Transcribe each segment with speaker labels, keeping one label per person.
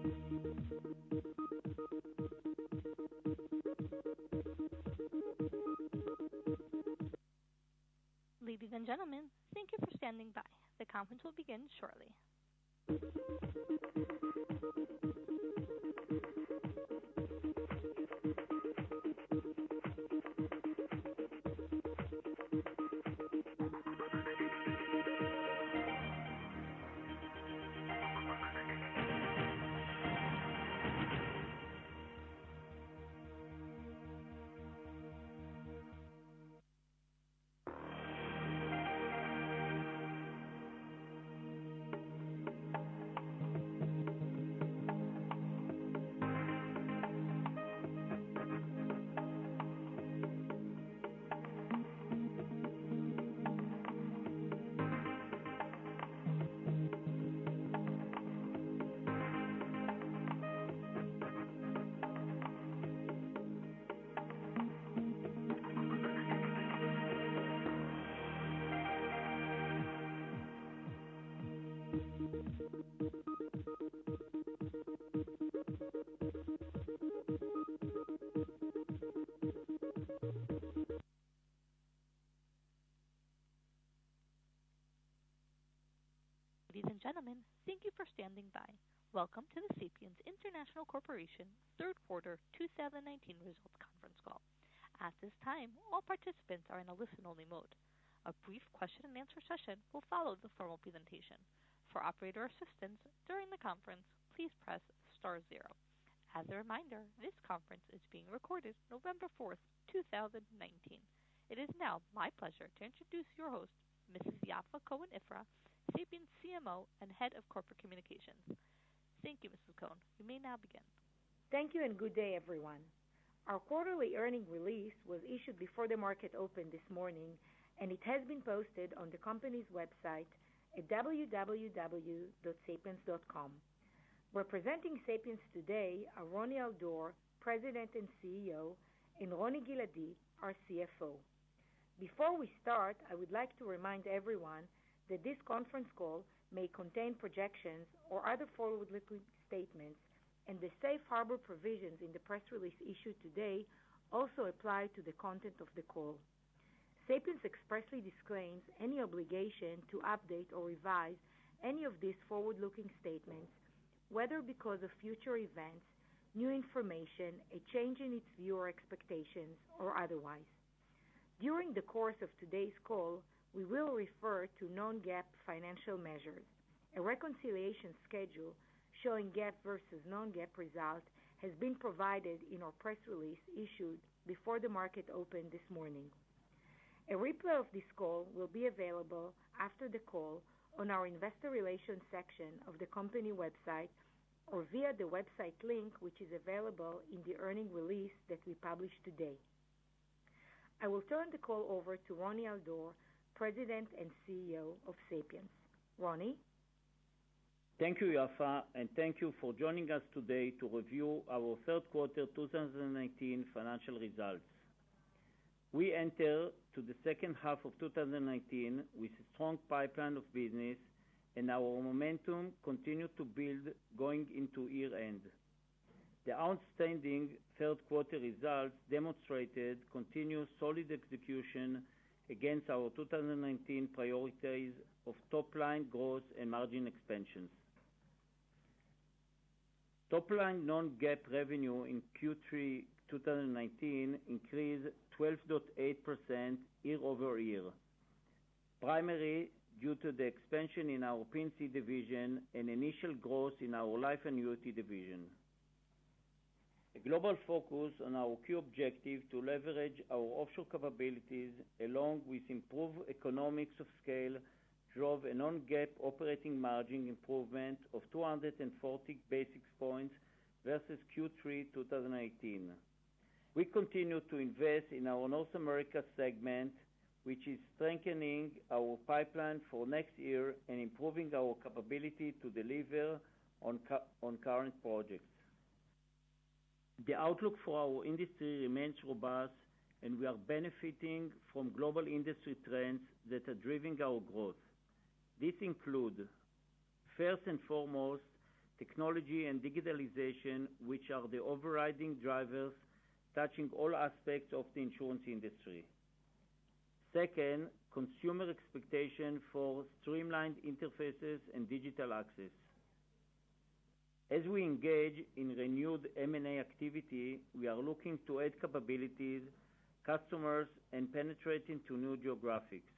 Speaker 1: Ladies and gentlemen, thank you for standing by. The conference will begin shortly. Ladies and gentlemen, thank you for standing by. Welcome to the Sapiens International Corporation third quarter 2019 results conference call. At this time, all participants are in a listen-only mode. A brief question-and-answer session will follow the formal presentation. For operator assistance during the conference, please press *0. As a reminder, this conference is being recorded November 4th, 2019. It is now my pleasure to introduce your host, Mrs. Yafa Cohen-Ifrah, Sapiens CMO and Head of Corporate Communications. Thank you, Mrs. Cohen. You may now begin.
Speaker 2: Thank you and good day, everyone. Our quarterly earnings release was issued before the market opened this morning, and it has been posted on the company's website at www.sapiens.com. Representing Sapiens today are Roni Al-Dor, President and CEO, and Roni Giladi, our CFO. Before we start, I would like to remind everyone that this conference call may contain projections or other forward-looking statements, and the safe harbor provisions in the press release issued today also apply to the content of the call. Sapiens expressly disclaims any obligation to update or revise any of these forward-looking statements, whether because of future events, new information, a change in its view or expectations, or otherwise. During the course of today's call, we will refer to non-GAAP financial measures. A reconciliation schedule showing GAAP versus non-GAAP results has been provided in our press release issued before the market opened this morning. A replay of this call will be available after the call on our investor relations section of the company website or via the website link which is available in the earnings release that we published today. I will turn the call over to Roni Al-Dor, President and CEO of Sapiens. Roni?
Speaker 3: Thank you, Yafa, and thank you for joining us today to review our third quarter 2019 financial results. We enter to the second half of 2019 with a strong pipeline of business, and our momentum continued to build going into year-end. The outstanding third quarter results demonstrated continuous solid execution against our 2019 priorities of top-line growth and margin expansions. Top-line non-GAAP revenue in Q3 2019 increased 12.8% year-over-year, primarily due to the expansion in our P&C division and initial growth in our life annuity division. A global focus on our key objective to leverage our offshore capabilities along with improved economics of scale drove a non-GAAP operating margin improvement of 240 basis points versus Q3 2018. We continue to invest in our North America segment, which is strengthening our pipeline for next year and improving our capability to deliver on current projects. The outlook for our industry remains robust, and we are benefiting from global industry trends that are driving our growth. These include, first and foremost, technology, and digitalization, which are the overriding drivers touching all aspects of the insurance industry. Second, consumer expectation for streamlined interfaces and digital access. As we engage in renewed M&A activity, we are looking to add capabilities, customers, and penetrate into new geographics.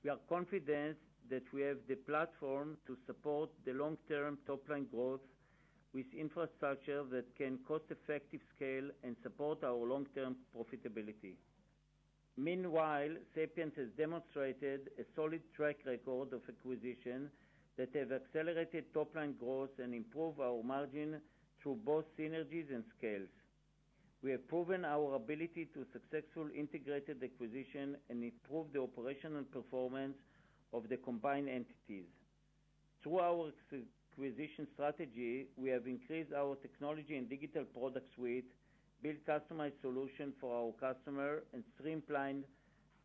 Speaker 3: We are confident that we have the platform to support the long-term top-line growth with infrastructure that can cost-effective scale and support our long-term profitability. Meanwhile, Sapiens has demonstrated a solid track record of acquisition that have accelerated top-line growth and improved our margin through both synergies and scales. We have proven our ability to successfully integrate acquisition and improve the operational performance of the combined entities. Through our acquisition strategy, we have increased our technology and digital product suite, built customized solutions for our customers, and streamlined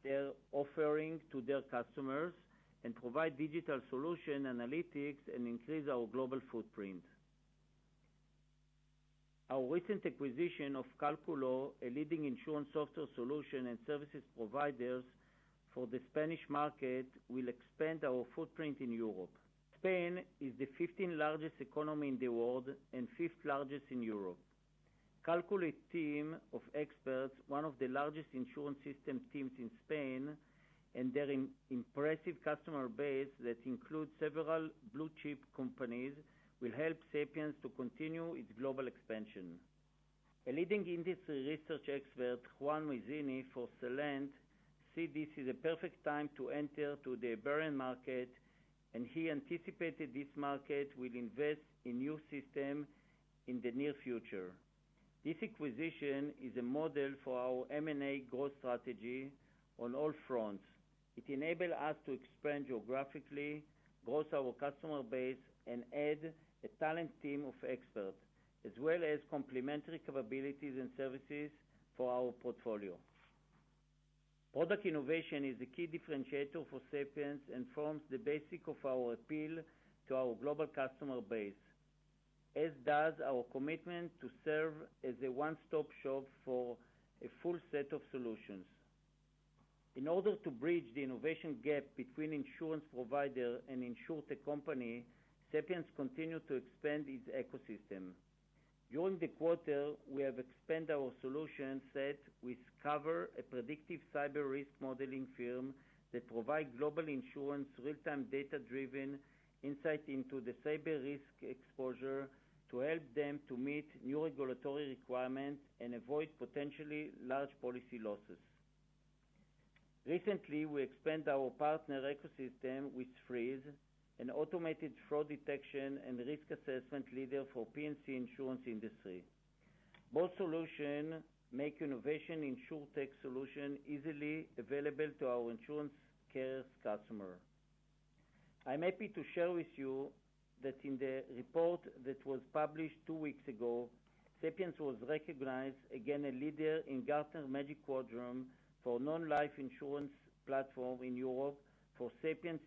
Speaker 3: their offering to their customers, and provide digital solution analytics and increase our global footprint. Our recent acquisition of Calculo, a leading insurance software solution and services providers for the Spanish market, will expand our footprint in Europe. Spain is the 15th largest economy in the world and 5th largest in Europe. Calculo team of experts, one of the largest insurance system teams in Spain, and their impressive customer base that includes several blue-chip companies, will help Sapiens to continue its global expansion. A leading industry research expert, Juan Mazzini for Celent, see this is a perfect time to enter to the Iberian market, and he anticipated this market will invest in new system in the near future. This acquisition is a model for our M&A growth strategy on all fronts. It enables us to expand geographically, grow our customer base, and add a talent team of experts, as well as complementary capabilities and services for our portfolio. Product innovation is a key differentiator for Sapiens and forms the basic of our appeal to our global customer base, as does our commitment to serve as a one-stop shop for a full set of solutions. In order to bridge the innovation gap between insurance provider and insurtech company, Sapiens continued to expand its ecosystem. During the quarter, we have expanded our solution set with Cover, a predictive cyber risk modeling firm that provides global insurance real-time data-driven insight into the cyber risk exposure to help them to meet new regulatory requirements and avoid potentially large policy losses. Recently, we expanded our partner ecosystem with Freeze, an automated fraud detection and risk assessment leader for P&C insurance industry. Both solutions make innovation insurtech solution easily available to our insurance carriers customer. I'm happy to share with you that in the report that was published 2 weeks ago, Sapiens was recognized again a leader in Gartner Magic Quadrant for non-life insurance platform in Europe for Sapiens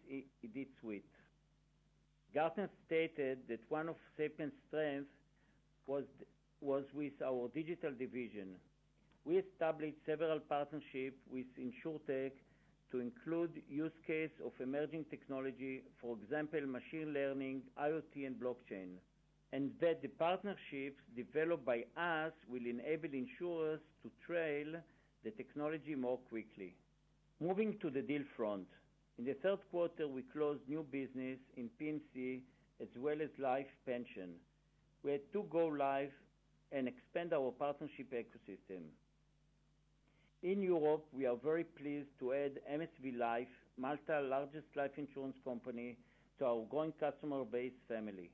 Speaker 3: Edit Suite. Gartner stated that one of Sapiens' strengths was with our digital division. We established several partnerships with InsurTech to include use case of emerging technology, for example, machine learning, IoT, and blockchain, and that the partnerships developed by us will enable insurers to trail the technology more quickly. Moving to the deal front. In the third quarter, we closed new business in P&C as well as life pension. We had to go live and expand our partnership ecosystem. In Europe, we are very pleased to add MSV Life, Malta's largest life insurance company, to our growing customer base family.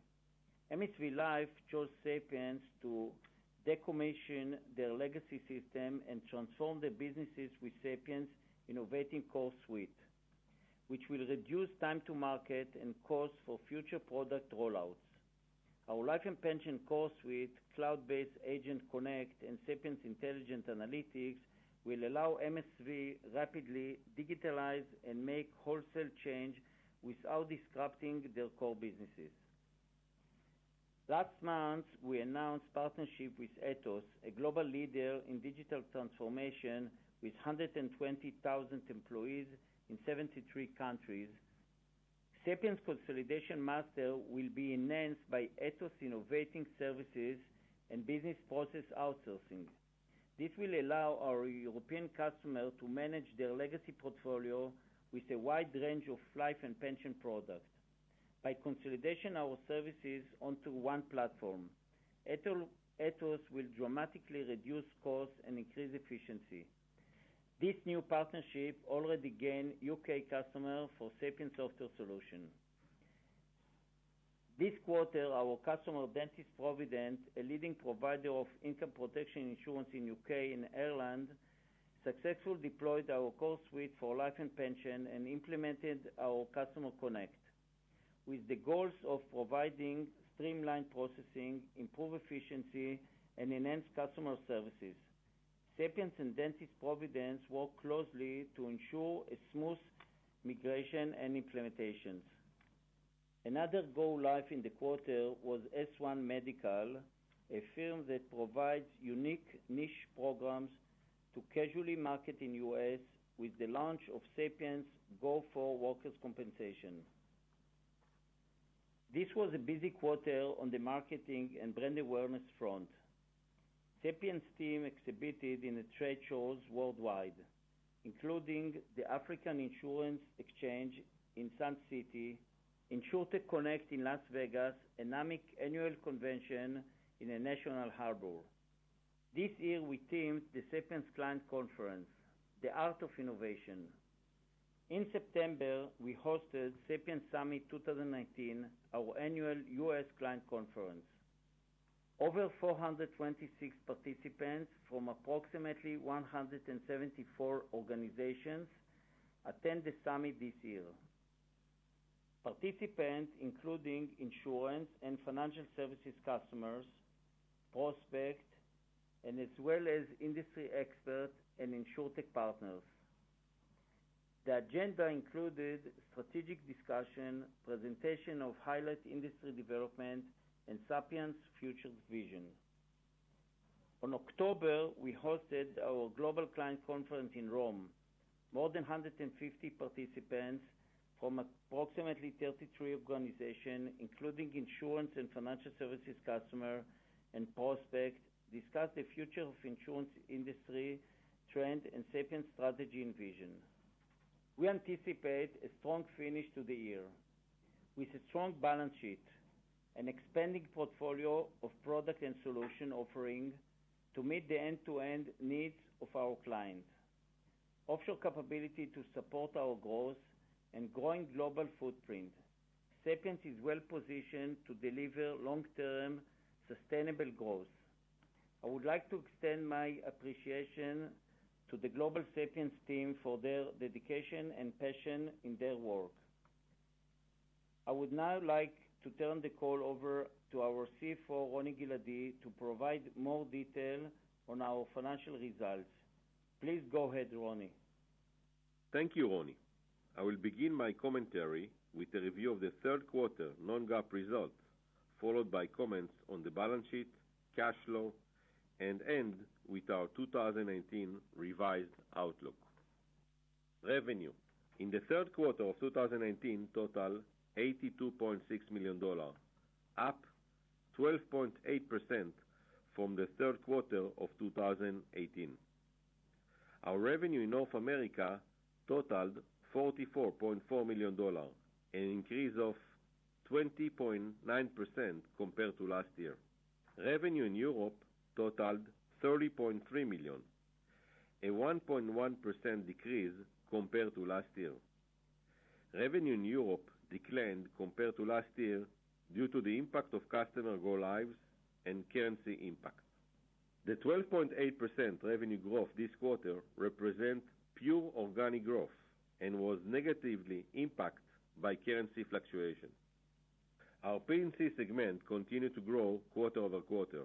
Speaker 3: MSV Life chose Sapiens to decommission their legacy system and transform their businesses with Sapiens' innovating core suite, which will reduce time to market and cost for future product rollouts. Our life and pension core suite, cloud-based Agent Connect, and Sapiens Intelligent Analytics will allow MSV rapidly digitalize and make wholesale change without disrupting their core businesses. Last month, we announced partnership with Ethos, a global leader in digital transformation with 120,000 employees in 73 countries. Sapiens Consolidation Master will be enhanced by Ethos innovating services and business process outsourcing. This will allow our European customers to manage their legacy portfolio with a wide range of life and pension products. By consolidation our services onto one platform, Ethos will dramatically reduce costs and increase efficiency. This new partnership already gained UK customers for Sapiens Software Solution. This quarter, our customer Dentist Provident, a leading provider of income protection insurance in UK and Ireland, successfully deployed our core suite for life and pension and implemented our Customer Connect, with the goals of providing streamlined processing, improved efficiency, and enhanced customer services. Sapiens and Dentist Providence work closely to ensure a smooth migration and implementations. Another go-live in the quarter was S1 Medical, a firm that provides unique niche programs to casually market in U.S. with the launch of Sapiens Go for Workers' Compensation. This was a busy quarter on the marketing and brand awareness front. Sapiens team exhibited in the trade shows worldwide, including the African Insurance Exchange in Sun City, InsurTech Connect in Las Vegas, and NAMIC annual convention in the National Harbor. This year we themed the Sapiens Client Conference, The Art of Innovation. In September, we hosted Sapiens Summit 2019, our annual U.S. Client Conference. Over 426 participants from approximately 174 organizations attend the summit this year. Participants including insurance and financial services customers, prospects, and as well as industry experts and InsurTech partners. The agenda included strategic discussion, presentation of highlight industry development, and Sapiens' future vision. On October, we hosted our Global Client Conference in Rome. More than 150 participants from approximately 33 organizations, including insurance and financial services customers and prospects, discussed the future of insurance industry trend and Sapiens strategy and vision. We anticipate a strong finish to the year with a strong balance sheet, an expanding portfolio of product and solution offering to meet the end-to-end needs of our clients, offshore capability to support our growth, and growing global footprint. Sapiens is well positioned to deliver long-term sustainable growth. I would like to extend my appreciation to the Global Sapiens team for their dedication and passion in their work. I would now like to turn the call over to our CFO, Roni Giladi, to provide more detail on our financial results. Please go ahead, Roni.
Speaker 4: Thank you, Roni. I will begin my commentary with a review of the third quarter non-GAAP results, followed by comments on the balance sheet, cash flow, and end with our 2019 revised outlook. Revenue in the third quarter of 2019 total $82.6 million, up 12.8% from the third quarter of 2018. Our revenue in North America totaled $44.4 million, an increase of 20.9% compared to last year. Revenue in Europe totaled $30.3 million, a 1.1% decrease compared to last year. Revenue in Europe declined compared to last year due to the impact of customer go-lives and currency impact. The 12.8% revenue growth this quarter represents pure organic growth and was negatively impacted by currency fluctuation. Our P&C segment continued to grow quarter over quarter,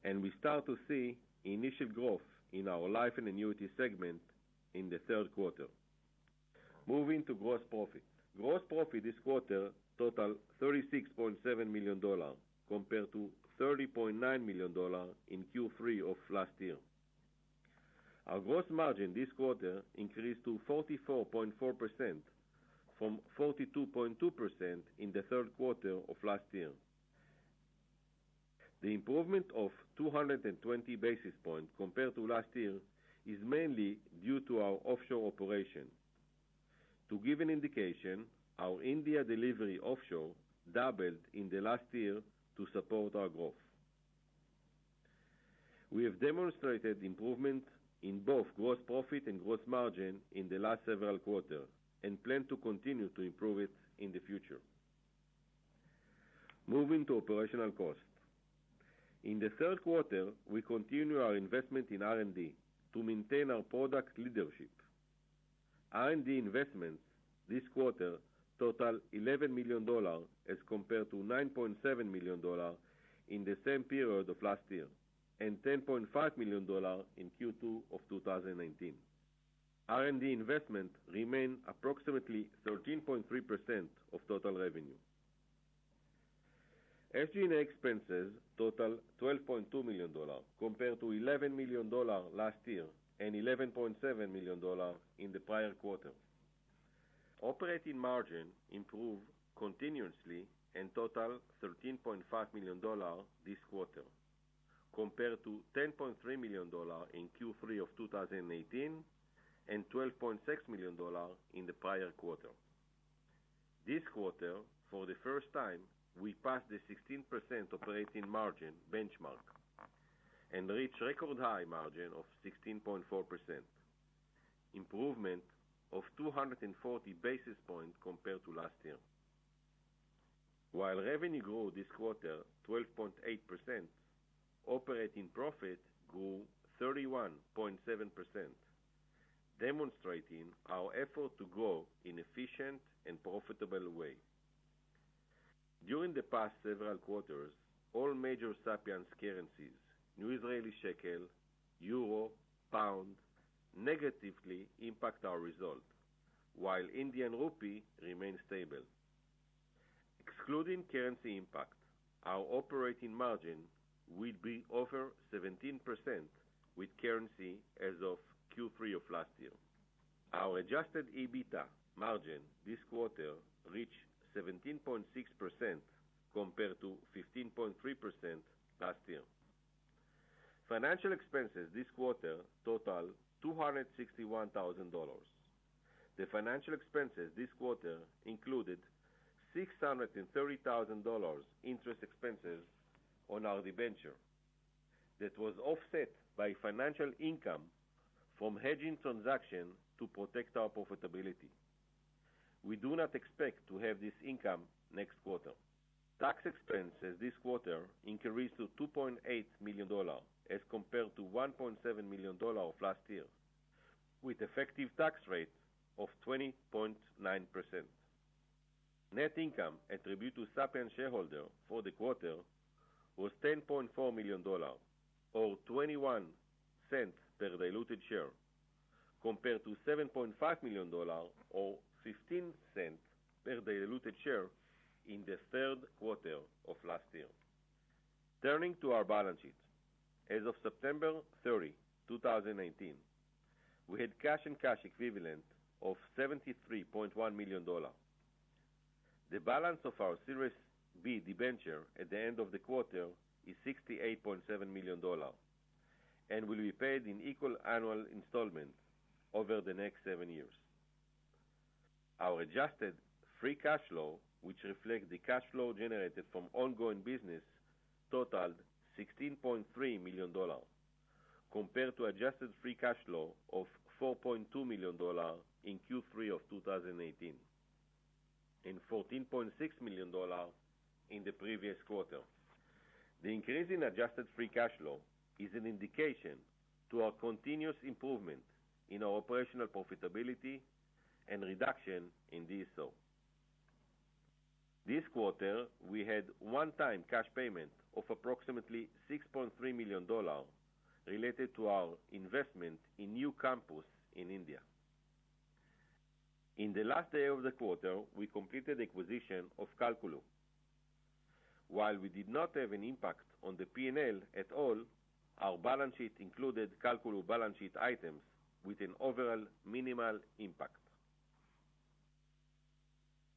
Speaker 4: and we start to see initial growth in our life and annuity segment in the third quarter. Moving to gross profit. Gross profit this quarter totaled $36.7 million compared million in Q3 of last year. Our gross margin this quarter increased to 44.4% from 42.2% in the third quarter of last year. The improvement of 220 basis points compared to last year is mainly due to our offshore operation. To give an indication, our India delivery offshore doubled in the last year to support our growth. We have demonstrated improvement in both gross profit and gross margin in the last several quarters and plan to continue to improve it in the future. Moving to operational costs. In the third quarter, we continue our investment in R&D to maintain our product leadership. R&D investments this quarter total $11 million as compared to $9.7 million in the same period of last year and $10.5 million in Q2 of 2019. R&D investment remain approximately 13.3% of total revenue. SG&A expenses total $12.2 million compared to $11 million last year and $11.7 million in the prior quarter. Operating margin improved continuously and total $13.5 million this quarter, compared to $10.3 million in Q3 of 2018 and $12.6 million in the prior quarter. This quarter, for the first time, we passed the 16% operating margin benchmark and reached record high margin of 16.4%, improvement of 240 basis points compared to last year. While revenue grew this quarter 12.8%, operating profit grew 31.7%, demonstrating our effort to grow in efficient and profitable way. During the past several quarters, all major Sapiens currencies, New Israeli shekel, euro, pound, negatively impact our result, while Indian rupee remains stable. Excluding currency impact, our operating margin will be over 17% with currency as of Q3 of last year. Our adjusted EBITDA margin this quarter reached 17.6% compared to 15.3% last year. Financial expenses this quarter total $261,000. The financial expenses this quarter included $630,000 interest expenses on our debenture that was offset by financial income from hedging transaction to protect our profitability. We do not expect to have this income next quarter. Tax expenses this quarter increased to $2.8 million as compared to $1.7 million of last year, with effective tax rate of 20.9%. Net income attributed to Sapiens shareholder for the quarter was $10.4 million, or 21 cents per diluted share, compared to $7.5 million, or 15 cents per diluted share in the third quarter of last year. Turning to our balance sheet. As of September 30, 2019, we had cash and cash equivalent of $73.1 million. The balance of our Series B debenture at the end of the quarter is $68.7 million and will be paid in equal annual installments over the next 7 years. Our adjusted free cash flow, which reflects the cash flow generated from ongoing business, totaled $16.3 million, compared to adjusted free cash flow of $4.2 million in Q3 of 2018 and $14.6 million in the previous quarter. The increase in adjusted free cash flow is an indication to our continuous improvement in our operational profitability and reduction in DSO. This quarter, we had one-time cash payment of approximately $6.3 million related to our investment in new campus in India. In the last day of the quarter, we completed the acquisition of Calculo. While we did not have an impact on the P&L at all, our balance sheet included Calculo balance sheet items with an overall minimal impact.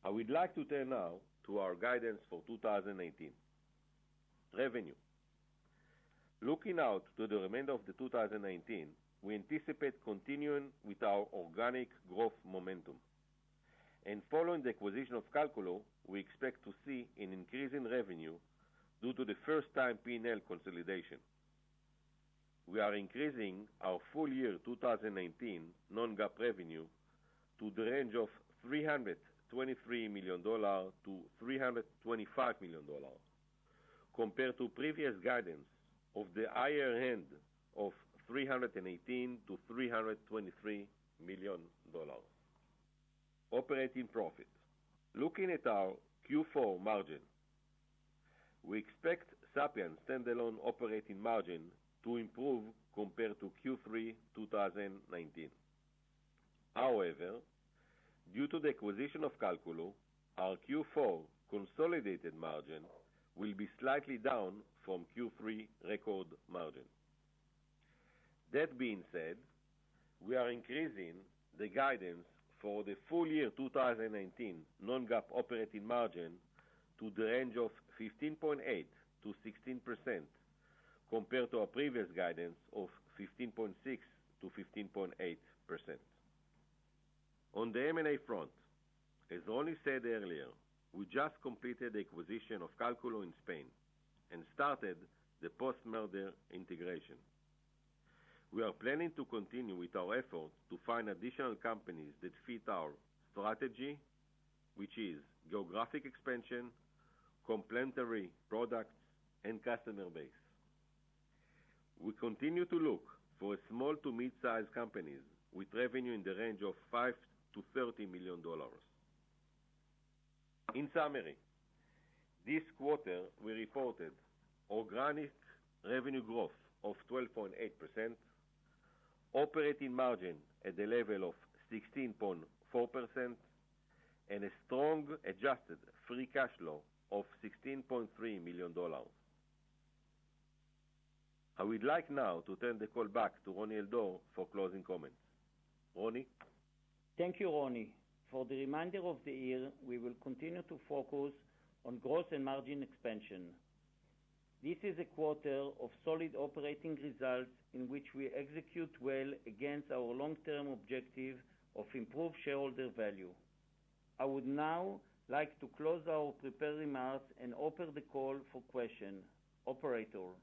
Speaker 4: I would like to turn now to our guidance for 2018. Revenue. Looking out to the remainder of the 2019, we anticipate continuing with our organic growth momentum. And following the acquisition of Calculo, we expect to see an increase in revenue due to the first-time P&L consolidation. We are increasing our full year 2019 non-GAAP revenue to the range of $323 million to $325 million, compared to previous guidance of the higher end of $318 to $323 million. Operating profit. Looking at our Q4 margin, we expect Sapiens standalone operating margin to improve compared to Q3 2019. However, due to the acquisition of Calculo, our Q4 consolidated margin will be slightly down from Q3 record margin. That being said, we are increasing the guidance for the full year 2019 non-GAAP operating margin to the range of 15.8 to 16%, compared to our previous guidance of 15.6 to 15.8%. On the M&A front, as Ronnie said earlier, we just completed the acquisition of Calculo in Spain and started the post-merger integration. We are planning to continue with our efforts to find additional companies that fit our strategy, which is geographic expansion, complementary products, and customer base. We continue to look for small to mid-sized companies with revenue in the range of $5 to $30 million. In summary, this quarter we reported organic revenue growth of 12.8%, operating margin at the level of 16.4%, and a strong adjusted free cash flow of $16.3 million. I would like now to turn the call back to Ronnie Eldor for closing comments. Ronnie?
Speaker 3: Thank you, Ronnie. For the remainder of the year, we will continue to focus on growth and margin expansion. This is a quarter of solid operating results in which we execute well against our long-term objective of improved shareholder value. I would now like to close our prepared remarks and open the call for questions. Operator.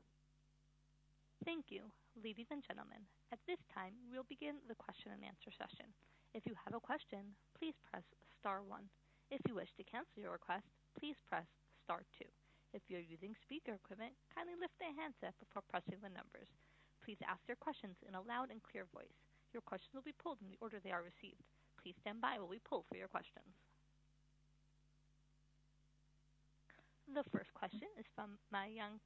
Speaker 1: Thank you. Ladies and gentlemen, at this time, we'll begin the question and answer session. If you have a question, please press star 1. If you wish to cancel your request, please press star 2. If you're using speaker equipment, kindly lift the handset before pressing the numbers. Please ask your questions in a loud and clear voice. Your questions will be pulled in the order they are received. Please stand by while we pull for your questions. The first question is from Mayank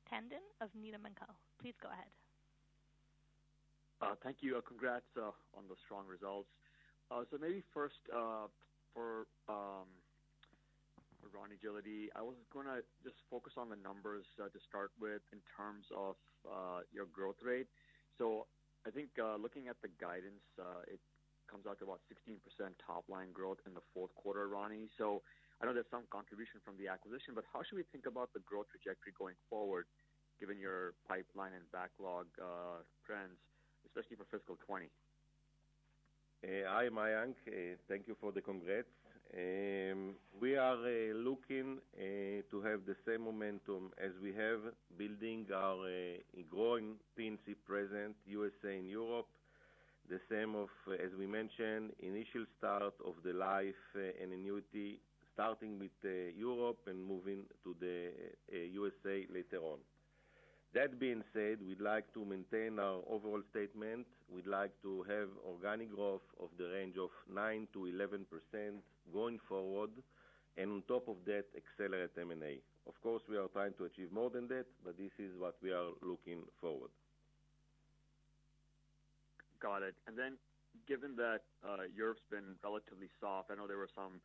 Speaker 1: Tandon of Needham & Co. Please go ahead.
Speaker 5: Thank you. Congrats on the strong results. So maybe first for Ronnie Gilady, I was going to just focus on the numbers to start with in terms of your growth rate. So I think looking at the guidance, it comes out to about 16% top-line growth in the fourth quarter, Ronnie. So I know there's some contribution from the acquisition, but how should we think about the growth trajectory going forward, given your pipeline and backlog trends, especially for fiscal 20?
Speaker 4: Hi, Mayank. Thank you for the congrats. We are looking to have the same momentum as we have, building our growing PNC present, USA and Europe. The same of, as we mentioned, initial start of the life and annuity, starting with Europe and moving to the USA later on. That being said, we'd like to maintain our overall statement. We'd like to have organic growth of the range of 9 to 11% going forward, and on top of that, accelerate M&A. Of course, we are trying to achieve more than that, but this is what we are looking forward.
Speaker 5: Got it. And then, given that Europe's been relatively soft, I know there were some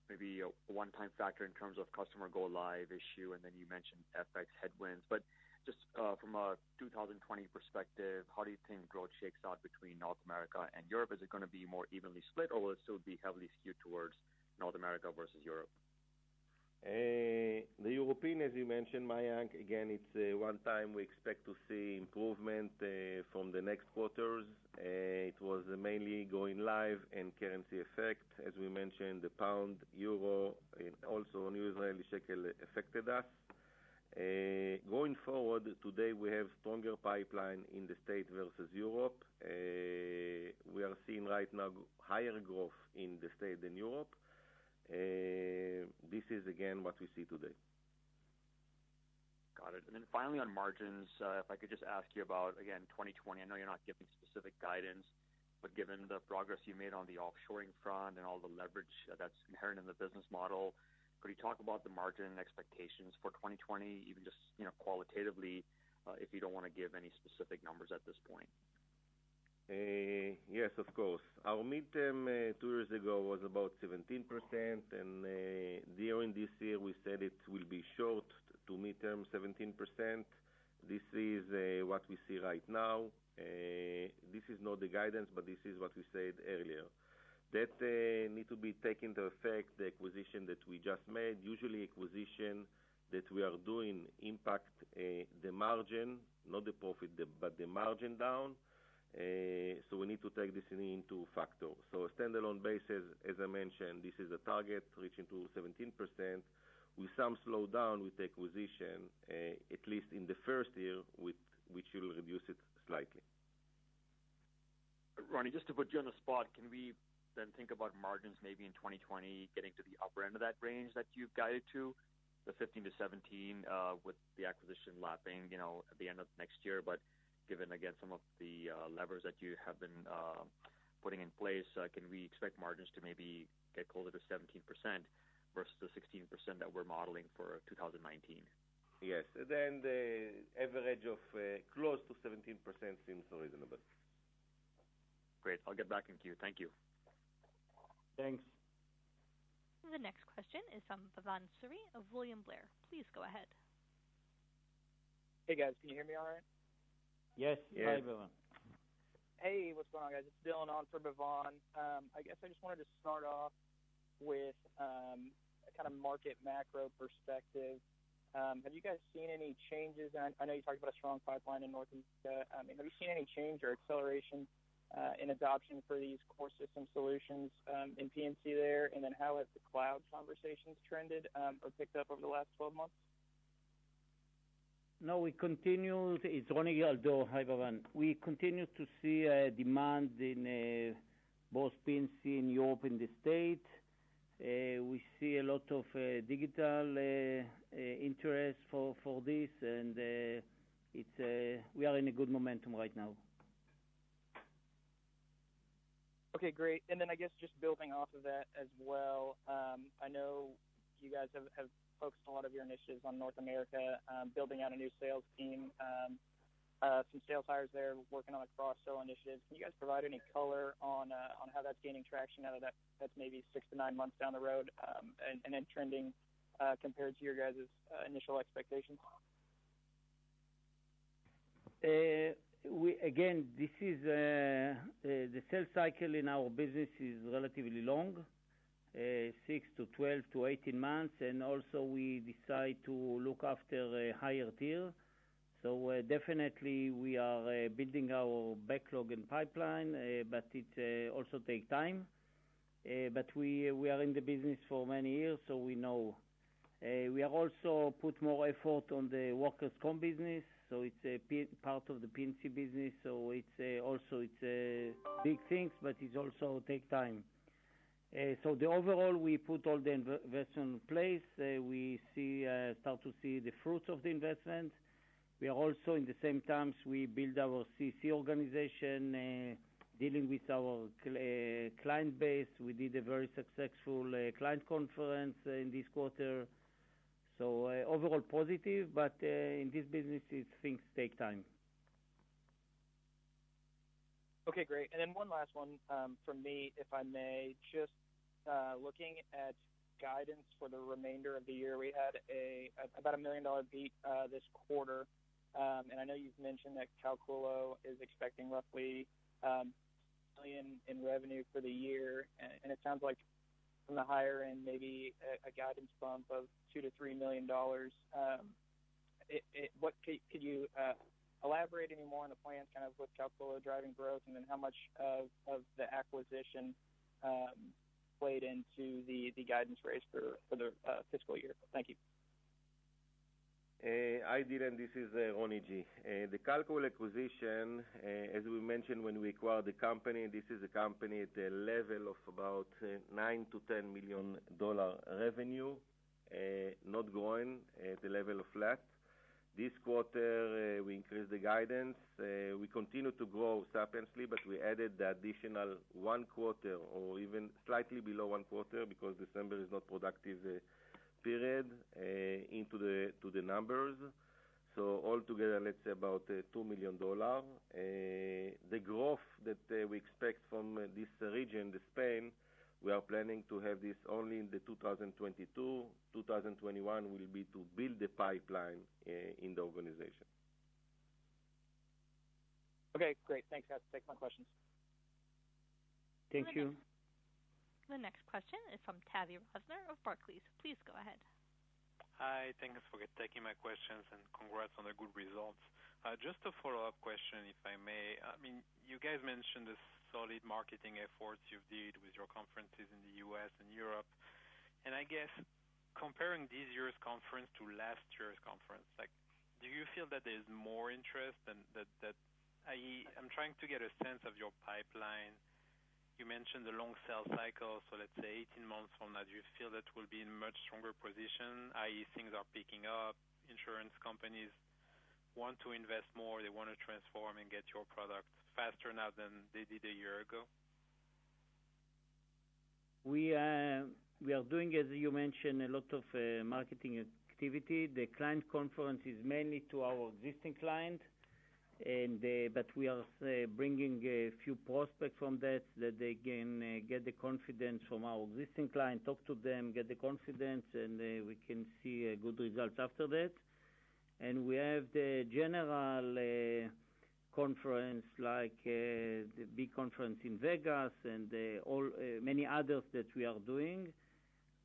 Speaker 5: maybe a one-time factor in terms of customer go-live issue, and then you mentioned FX headwinds. But just from a 2020 perspective, how do you think growth shakes out between North America and Europe? Is it going to be more evenly split, or will it still be heavily skewed towards North America versus Europe?
Speaker 4: The European, as you mentioned, Mayank, again, it's one time we expect to see improvement from the next quarters. It was mainly going live and currency effect. As we mentioned, the pound, euro, and also New Israeli shekel affected us. Going forward, today we have stronger pipeline in the States versus Europe. We are seeing right now higher growth in the States than Europe. This is again what we see today.
Speaker 5: Got it. And then finally on margins, if I could just ask you about, again, 2020, I know you're not giving specific guidance, but given the progress you made on the offshoring front and all the leverage that's inherent in the business model, could you talk about the margin expectations for 2020, even just qualitatively, if you don't want to give any specific numbers at this point?
Speaker 4: Yes, of course. Our midterm 2 years ago was about 17%, and during this year we said it will be short to midterm 17%. This is what we see right now. This is not the guidance, but this is what we said earlier. That need to be taken into effect, the acquisition that we just made. Usually acquisition that we are doing impact the margin, not the profit, but the margin down. So we need to take this into factor. So a standalone basis, as I mentioned, this is a target reaching to 17%. With some slowdown with the acquisition, at least in the first year, which will reduce it slightly.
Speaker 5: Ronnie, just to put you on the spot, can we then think about margins maybe in 2020 getting to the upper end of that range that you've guided to, the 15 to 17, with the acquisition lapping, at the end of next year, but given, again, some of the levers that you have been putting in place, can we expect margins to maybe get closer to 17% versus the 16% that we're modeling for 2019?
Speaker 4: Yes. Then the average of close to 17% seems reasonable.
Speaker 5: Great. I'll get back in queue. Thank you.
Speaker 3: Thanks.
Speaker 1: The next question is from Veidan Suri of William Blair. Please go ahead.
Speaker 6: Hey, guys. Can you hear me all right?
Speaker 3: Yes. Hi, Veidan.
Speaker 6: Hey, what's going on, guys? It's Dylan on for Veidan. I guess I just wanted to start off with a kind of market macro perspective. Have you guys seen any changes? And I know you talked about a strong pipeline in North America. Have you seen any change or acceleration in adoption for these core system solutions in PNC there? And then how have the cloud conversations trended or picked up over the last 12 months?
Speaker 3: No, we continue. It's Ronnie Gilado. Hi, Veidan. We continue to see demand in both PNC in Europe and the States. We see a lot of digital interest for this, and we are in a good momentum right now.
Speaker 6: Okay, great. And then I guess just building off of that as well, I know you guys have focused a lot of your initiatives on North America, building out a new sales team, some sales hires there, working on a cross-sell initiatives. Can you guys provide any color on how that's gaining traction now that that's maybe 6 to 9 months down the road, and then trending compared to your guys' initial expectations?
Speaker 3: This is the sales cycle in our business is relatively long. 6 to 12 to 18 months, and also we decide to look after a higher tier. So definitely we are building our backlog and pipeline, but it also takes time. But we are in the business for many years, so we know. We are also put more effort on the workers' comp business, so it's a part of the PNC business. So it's big things, but it also take time. So the overall, we put all the investment in place. We start to see the fruits of the investment. We are also, in the same times, we build our CC organization, dealing with our client base. We did a very successful client conference in this quarter. So overall positive, but in this business, things take time.
Speaker 6: Okay, great. And then one last one from me, if I may. Just looking at guidance for the remainder of the year. We had about $1 million beat this quarter, and I know you've mentioned that Calculo is expecting roughly $1 million in revenue for the year, and it sounds like from the higher end, maybe a guidance bump of $2 to $3 million. What could you elaborate any more on the plans, kind of with Calculo driving growth, and then how much of the acquisition played into the guidance raise for the fiscal year? Thank you.
Speaker 4: Hi, Dylan. This is Ronnie G. The Calculo acquisition, as we mentioned when we acquired the company, this is a company at a level of about $9 to $10 million revenue, not growing at the level of flat. This quarter, we increased the guidance. We continue to grow substantially, but we added the additional 1 quarter or even slightly below 1 quarter because December is not productive period into the numbers. So altogether, let's say about $2 million. The growth that we expect from this region, the Spain, we are planning to have this only in the 2022. 2021 will be to build the pipeline in the organization.
Speaker 6: Okay, great. Thanks, guys. Take my questions.
Speaker 3: Thank you.
Speaker 1: The next question is from Tavi Rosner of Barclays. Please go ahead.
Speaker 7: Hi, thanks for taking my questions and congrats on the good results. Just a follow-up question, if I may. I mean, you guys mentioned the solid marketing efforts you've did with your conferences in the U.S. and Europe. And I guess comparing this year's conference to last year's conference, like, do you feel that there's more interest than that? I'm trying to get a sense of your pipeline. You mentioned the long sales cycle, so let's say 18 months from now, do you feel that we'll be in a much stronger position, i.e. things are picking up, insurance companies want to invest more, they want to transform and get your product faster now than they did a year ago?
Speaker 3: We are doing, as you mentioned, a lot of marketing activity. The client conference is mainly to our existing client, but we are bringing a few prospects from that they can get the confidence from our existing client, talk to them, get the confidence, and we can see good results after that. And we have the general conference, like the big conference in Vegas and many others that we are doing,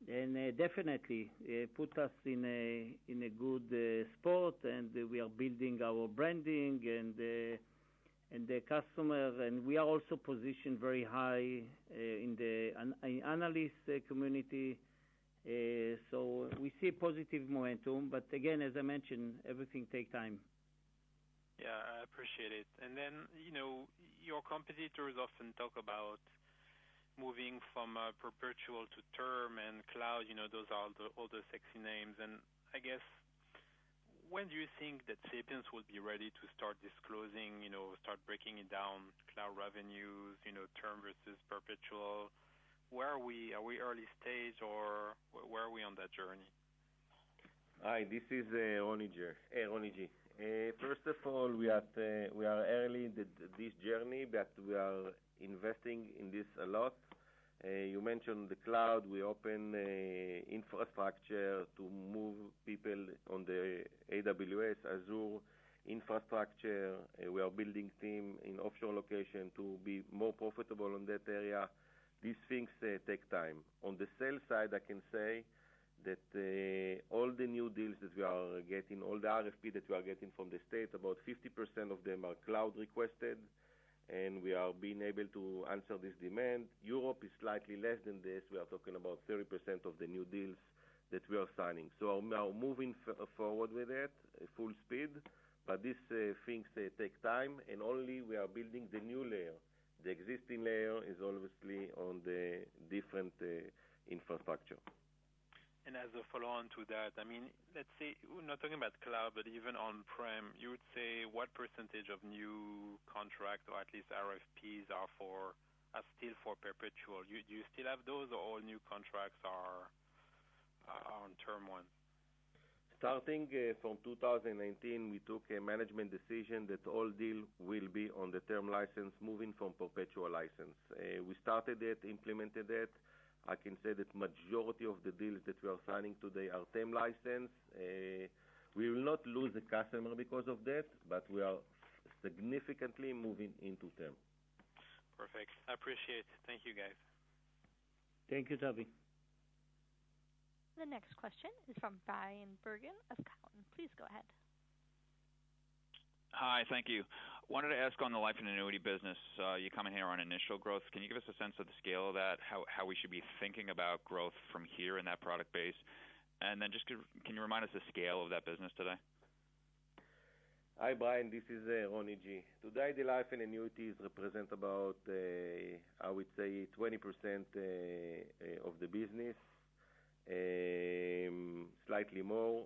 Speaker 3: and definitely put us in a good spot, and we are building our branding and the customer, and we are also positioned very high in the analyst community. So we see positive momentum, but again, as I mentioned, everything takes time.
Speaker 7: Yeah, I appreciate it. And then, your competitors often talk about moving from perpetual to term and cloud, those are all the sexy names. And I guess, when do you think that Sapiens will be ready to start disclosing, start breaking it down, cloud revenues, term versus perpetual? Where are we? Are we early stage, or where are we on that journey?
Speaker 4: Hi, this is Ronnie G. First of all, we are early in this journey, but we are investing in this a lot. You mentioned the cloud. We open infrastructure to move people on the AWS, Azure infrastructure. We are building team in offshore location to be more profitable in that area. These things take time. On the sales side, I can say that all the new deals that we are getting, all the RFP that we are getting from the States, about 50% of them are cloud requested, and we are being able to answer this demand. Europe is slightly less than this. We are talking about 30% of the new deals that we are signing. So we are moving forward with it, full speed, but these things take time, and only we are building the new layer. The existing layer is obviously on the different infrastructure.
Speaker 7: And as a follow-on to that, I mean, let's say, we're not talking about cloud, but even on-prem, you would say what percentage of new contracts, or at least RFPs, are still for perpetual? Do you still have those, or all new contracts are on term one?
Speaker 4: Starting from 2019, we took a management decision that all deals will be on the term license, moving from perpetual license. We started it, implemented it. I can say that majority of the deals that we are signing today are term license. We will not lose a customer because of that, but we are significantly moving into term.
Speaker 7: Perfect. I appreciate it. Thank you, guys.
Speaker 3: Thank you, Tavi.
Speaker 1: The next question is from Brian Bergen of Cowen. Please go ahead.
Speaker 8: Hi, thank you. Wanted to ask on the life and annuity business, you comment here on initial growth. Can you give us a sense of the scale of that, how we should be thinking about growth from here in that product base? And then just can you remind us the scale of that business today?
Speaker 4: Hi, Brian. This is Ronnie G. Today, the life and annuities represent about, I would say, 20% of the business, slightly more.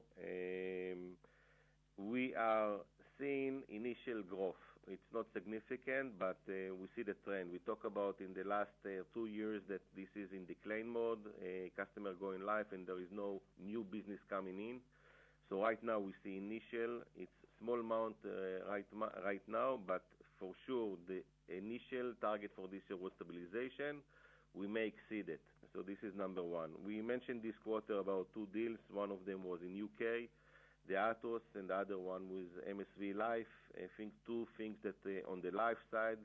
Speaker 4: We are seeing initial growth. It's not significant, but we see the trend. We talk about in the last 2 years that this is in decline mode, customer going live, and there is no new business coming in. So right now we see initial. It's small amount right now, but for sure the initial target for this year was stabilization. We may exceed it. So this is number one. We mentioned this quarter about 2 deals. One of them was in UK, the Atos, and the other one was MSV Life. I think 2 things that on the life side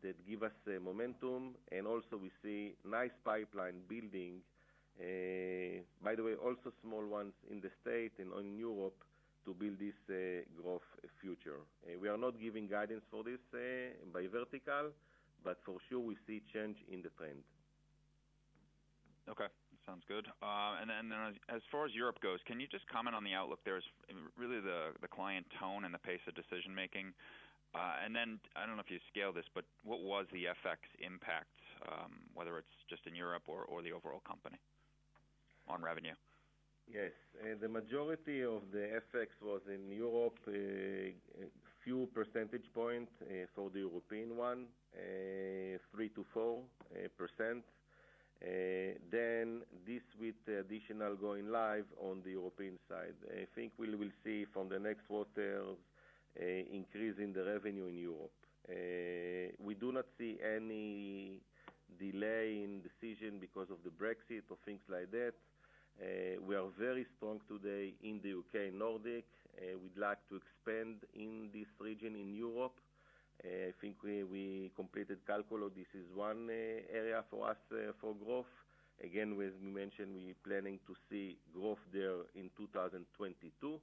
Speaker 4: that give us momentum, and also we see nice pipeline building. By the way, also small ones in the States and in Europe to build this growth future. We are not giving guidance for this by vertical, but for sure we see change in the trend.
Speaker 8: Okay, sounds good. And then as far as Europe goes, can you just comment on the outlook there? Is really the client tone and the pace of decision making? And then I don't know if you scale this, but what was the FX impact, whether it's just in Europe or the overall company on revenue?
Speaker 4: Yes, the majority of the FX was in Europe, a few percentage points for the European one, 3 to 4%. Then this with the additional going live on the European side. I think we will see from the next quarters increase in the revenue in Europe. We do not see any delay in decision because of the Brexit or things like that. We are very strong today in the UK Nordic. We'd like to expand in this region in Europe. I think we completed Calculo. This is one area for us for growth. Again, as we mentioned, we're planning to see growth there in 2022.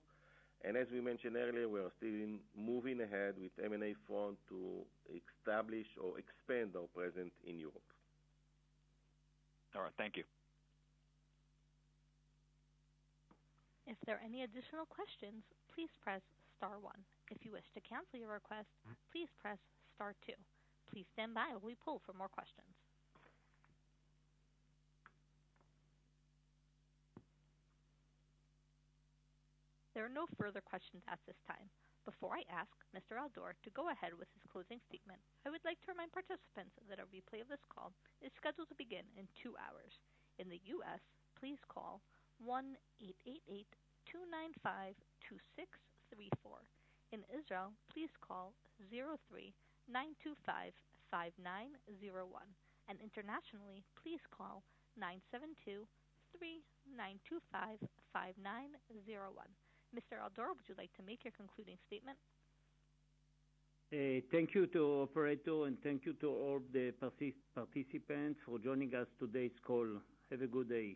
Speaker 4: And as we mentioned earlier, we are still moving ahead with M&A front to establish or expand our presence in Europe.
Speaker 8: All right, thank you.
Speaker 1: If there are any additional questions, please press star 1. If you wish to cancel your request, please press star 2. Please stand by while we pull for more questions. There are no further questions at this time. Before I ask Mr. Al-Dor to go ahead with his closing statement, I would like to remind participants that a replay of this call is scheduled to begin in 2 hours. In the U.S., please call 1-888-295-2634. In Israel, please call 03-925-5901. And internationally, please call 972-3925-5901. Mr. Al-Dor, would you like to make your concluding statement?
Speaker 3: Thank you to operator, and thank you to all the participants for joining us today's call. Have a good day.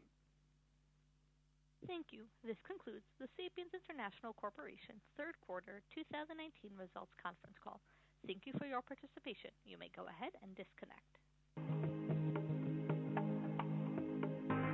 Speaker 1: Thank you. This concludes the Sapiens International Corporation third quarter 2019 results conference call. Thank you for your participation. You may go ahead and disconnect.